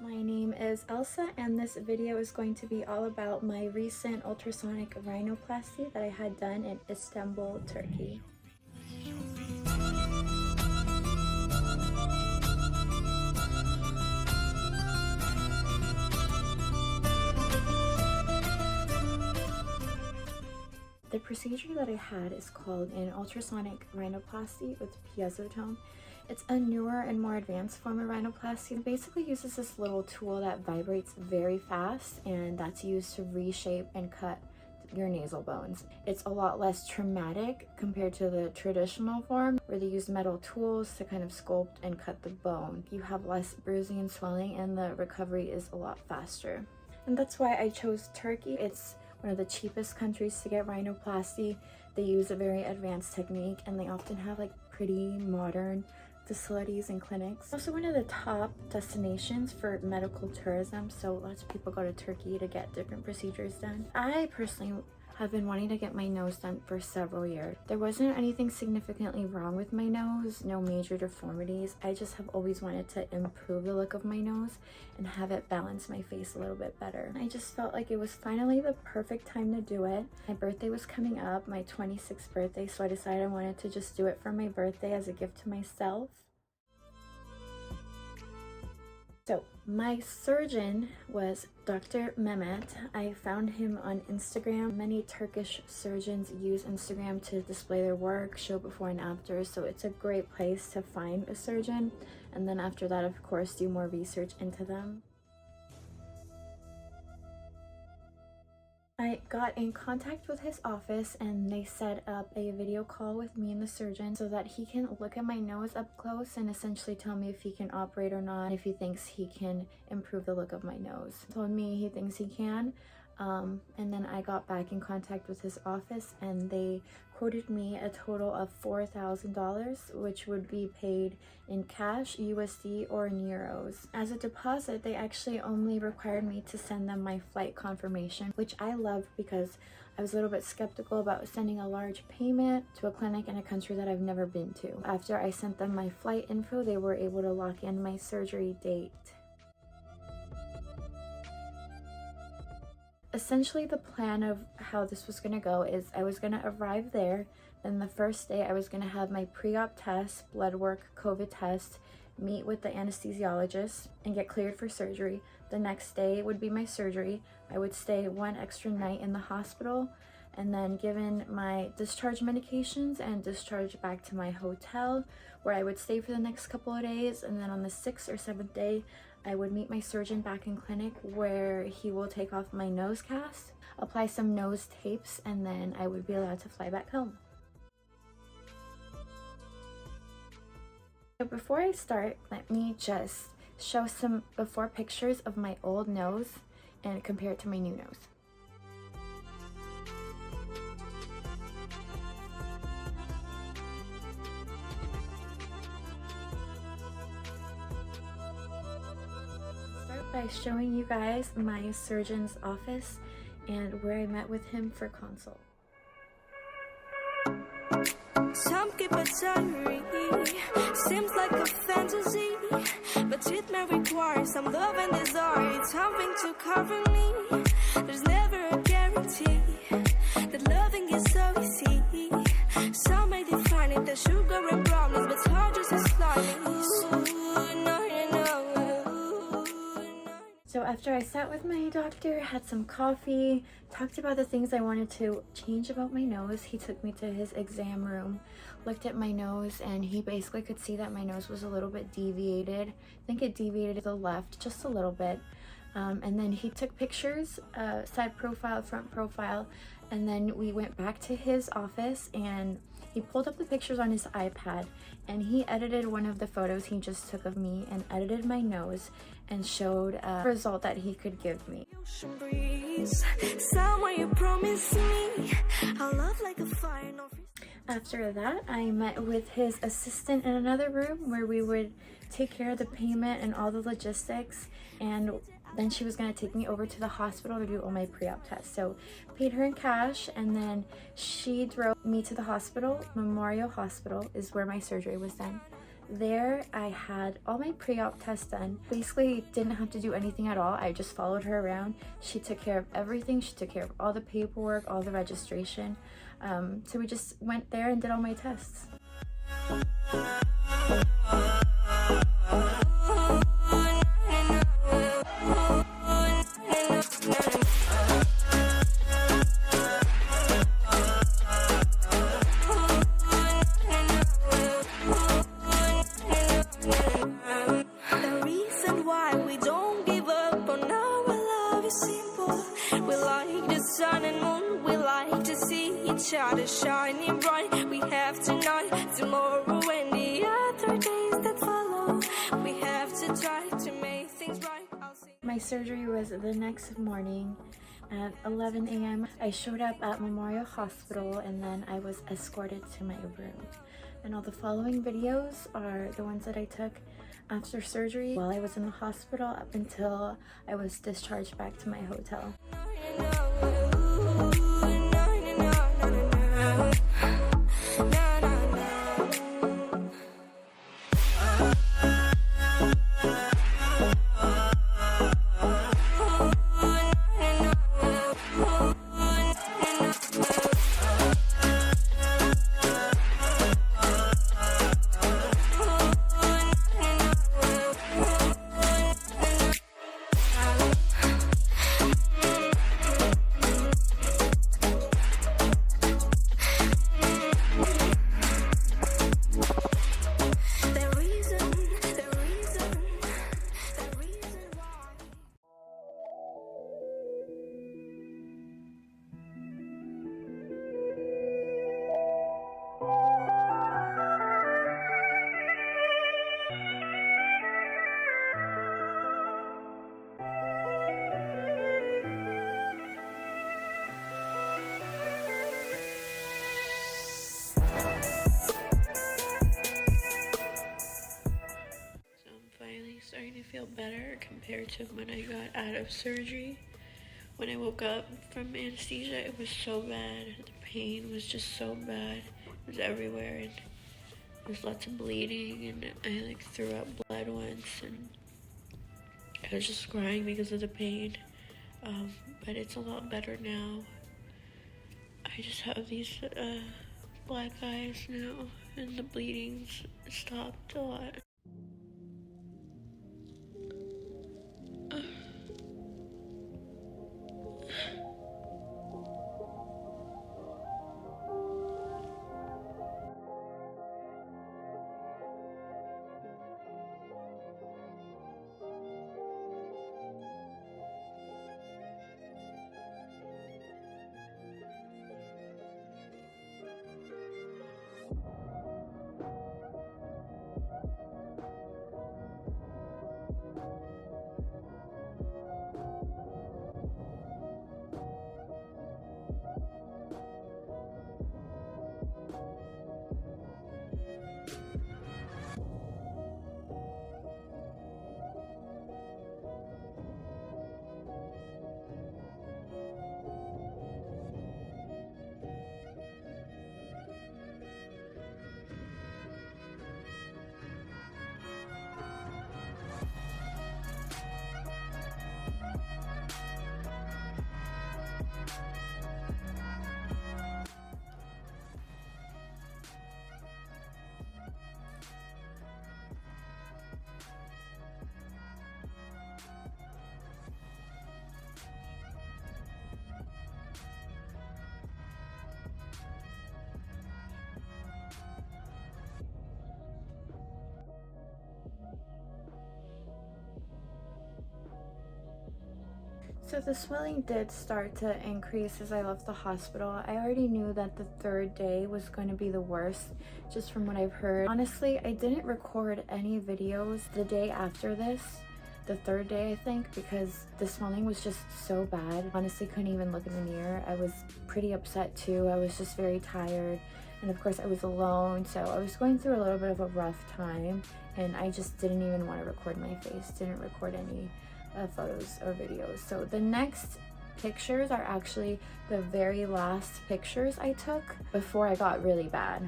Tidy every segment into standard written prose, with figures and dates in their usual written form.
My name is Elsa, and this video is going to be all about my recent ultrasonic rhinoplasty that I had done in Istanbul, Turkey. The procedure that I had is called an ultrasonic rhinoplasty with piezotome. It's a newer and more advanced form of rhinoplasty. It basically uses this little tool that vibrates very fast, and that's used to reshape and cut your nasal bones. It's a lot less traumatic compared to the traditional form where they use metal tools to kind of sculpt and cut the bone. You have less bruising and swelling, and the recovery is a lot faster. And that's why I chose Turkey. It's one of the cheapest countries to get rhinoplasty. They use a very advanced technique, and they often have like pretty modern facilities and clinics. Also one of the top destinations for medical tourism, so lots of people go to Turkey to get different procedures done. I personally have been wanting to get my nose done for several years. There wasn't anything significantly wrong with my nose, no major deformities. I just have always wanted to improve the look of my nose and have it balance my face a little bit better. I just felt like it was finally the perfect time to do it. My birthday was coming up, my 26th birthday, so I decided I wanted to just do it for my birthday as a gift to myself. So my surgeon was Dr. Mehmet. I found him on Instagram. Many Turkish surgeons use Instagram to display their work, show before and after, so it's a great place to find a surgeon, and then after that, of course, do more research into them. I got in contact with his office, and they set up a video call with me and the surgeon so that he can look at my nose up close and essentially tell me if he can operate or not, if he thinks he can improve the look of my nose. He told me he thinks he can, and then I got back in contact with his office, and they quoted me a total of $4,000, which would be paid in cash, USD, or in euros. As a deposit, they actually only required me to send them my flight confirmation, which I loved because I was a little bit skeptical about sending a large payment to a clinic in a country that I've never been to. After I sent them my flight info, they were able to lock in my surgery date. Essentially, the plan of how this was going to go is I was going to arrive there, then the first day I was going to have my pre-op test, blood work, COVID test, meet with the anesthesiologist, and get cleared for surgery. The next day would be my surgery. I would stay one extra night in the hospital, and then given my discharge medications and discharge back to my hotel, where I would stay for the next couple of days, and then on the 6th or 7th day, I would meet my surgeon back in clinic where he will take off my nose cast, apply some nose tapes, and then I would be allowed to fly back home. So before I start, let me just show some before pictures of my old nose and compare it to my new nose. By showing you guys my surgeon's office and where I met with him for consult. Some keep it diary, seems like a fantasy, but treatment requires some love and desire. It's something to cover me. There's never a guarantee that loving is so easy. Some may define it as sugar and brownies, but hard just as slimy. So after I sat with my doctor, had some coffee, talked about the things I wanted to change about my nose, he took me to his exam room, looked at my nose, and he basically could see that my nose was a little bit deviated. I think it deviated to the left just a little bit. And then he took pictures, side profile, front profile, and then we went back to his office and he pulled up the pictures on his iPad and he edited one of the photos he just took of me and edited my nose and showed a result that he could give me. After that, I met with his assistant in another room where we would take care of the payment and all the logistics, and then she was going to take me over to the hospital to do all my pre-op tests. So paid her in cash, and then she drove me to the hospital. Memorial Hospital is where my surgery was done. There I had all my pre-op tests done. Basically didn't have to do anything at all. I just followed her around. She took care of everything. She took care of all the paperwork, all the registration. So we just went there and did all my tests. Shining bright, we have tonight, tomorrow, and the other days that follow. We have to try to make things right. My surgery was the next morning at 11 a.m. I showed up at Memorial Hospital and then I was escorted to my room. And all the following videos are the ones that I took after surgery while I was in the hospital up until I was discharged back to my hotel. Starting to feel better compared to when I got out of surgery. When I woke up from anesthesia, it was so bad. The pain was just so bad. It was everywhere, and there was lots of bleeding, and I like threw up blood once, and I was just crying because of the pain. But it's a lot better now. I just have these black eyes now, and the bleeding's stopped a lot. So the swelling did start to increase as I left the hospital. I already knew that the third day was going to be the worst, just from what I've heard. Honestly, I didn't record any videos the day after this, the third day I think, because the swelling was just so bad. Honestly, couldn't even look in the mirror. I was pretty upset too. I was just very tired, and of course I was alone, so I was going through a little bit of a rough time, and I just didn't even want to record my face, didn't record any photos or videos. So the next pictures are actually the very last pictures I took before I got really bad.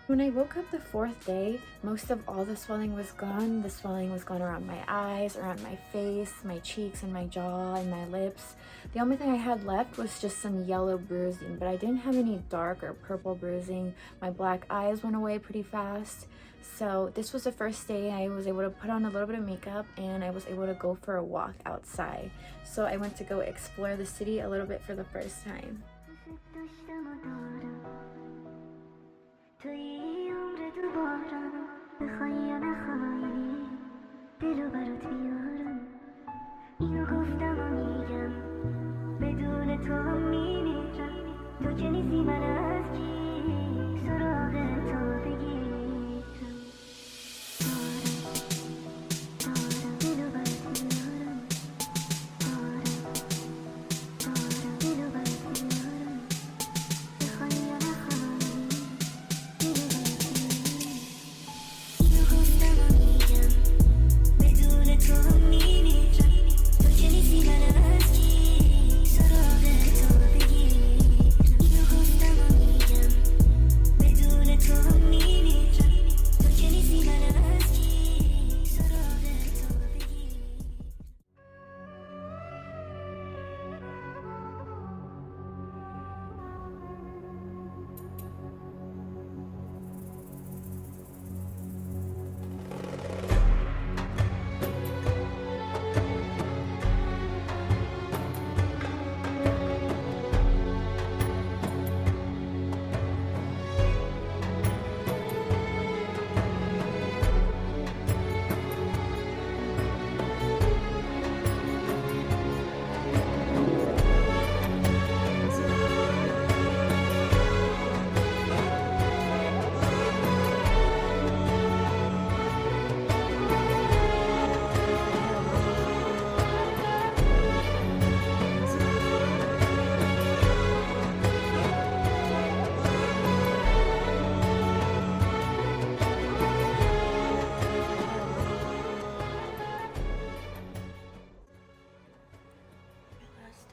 When I woke up the 4th day, most of all the swelling was gone. The swelling was gone around my eyes, around my face, my cheeks, and my jaw, and my lips. The only thing I had left was just some yellow bruising, but I didn't have any dark or purple bruising. My black eyes went away pretty fast. So this was the first day I was able to put on a little bit of makeup, and I was able to go for a walk outside. So I went to go explore the city a little bit for the first time.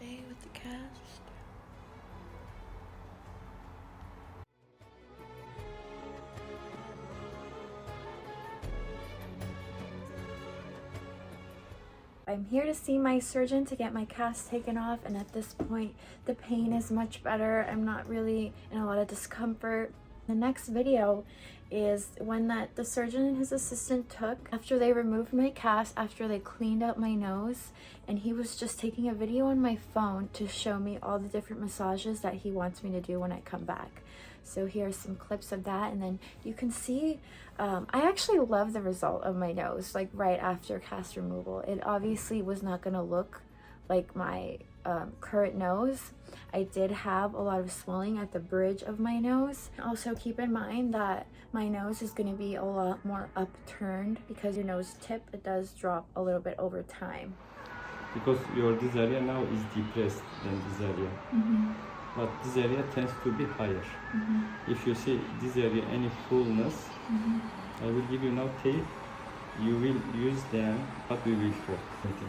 Day with the cast. I'm here to see my surgeon to get my cast taken off, and at this point the pain is much better. I'm not really in a lot of discomfort. The next video is one that the surgeon and his assistant took after they removed my cast, after they cleaned up my nose, and he was just taking a video on my phone to show me all the different massages that he wants me to do when I come back. So here are some clips of that, and then you can see I actually love the result of my nose, like right after cast removal. It obviously was not going to look like my current nose. I did have a lot of swelling at the bridge of my nose. Also keep in mind that my nose is going to be a lot more upturned because your nose tip, it does drop a little bit over time. Because your this area now is depressed than this area. But this area tends to be higher. If you see this area any fullness, I will give you now tape. You will use them, but we will hold.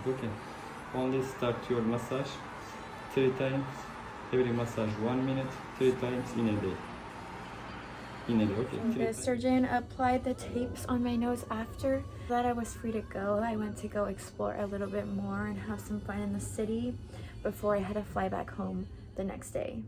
Okay. Only start your massage 3 times. Every massage 1 minute, 3 times in a day. Okay. The surgeon applied the tapes on my nose after that. I was free to go. I went to go explore a little bit more and have some fun in the city before I had to fly back home the next day.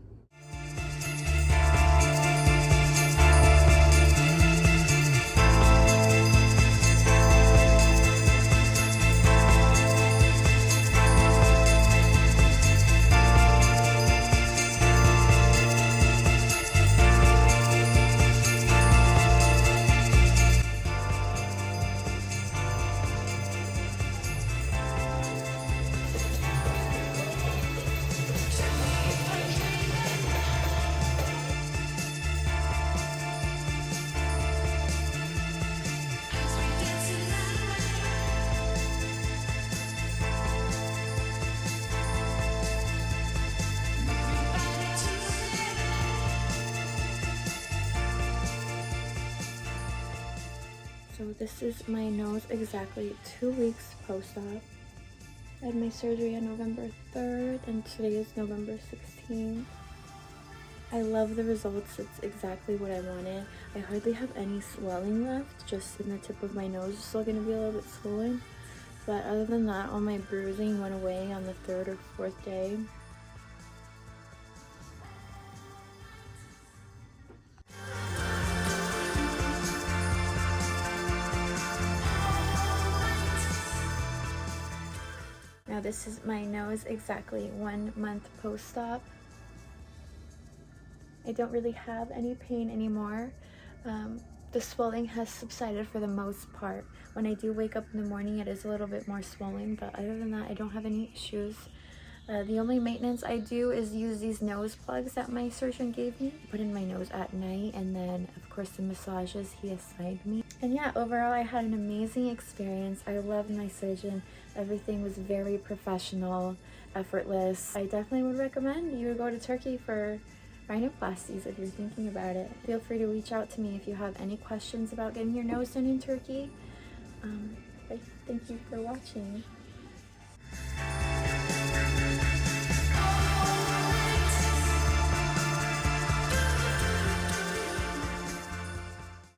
So this is my nose exactly 2 weeks post-op. I had my surgery on November 3rd and today is November 16th. I love the results. It's exactly what I wanted. I hardly have any swelling left, just in the tip of my nose is still going to be a little bit swollen. But other than that, all my bruising went away on the 3rd or 4th day. Now this is my nose exactly 1 month post-op. I don't really have any pain anymore. The swelling has subsided for the most part. When I do wake up in the morning, it is a little bit more swollen, but other than that, I don't have any issues. The only maintenance I do is use these nose plugs that my surgeon gave me, put in my nose at night, and then of course the massages he assigned me. And yeah, overall I had an amazing experience. I loved my surgeon. Everything was very professional, effortless. I definitely would recommend you go to Turkey for rhinoplasties if you're thinking about it. Feel free to reach out to me if you have any questions about getting your nose done in Turkey. Thank you for watching.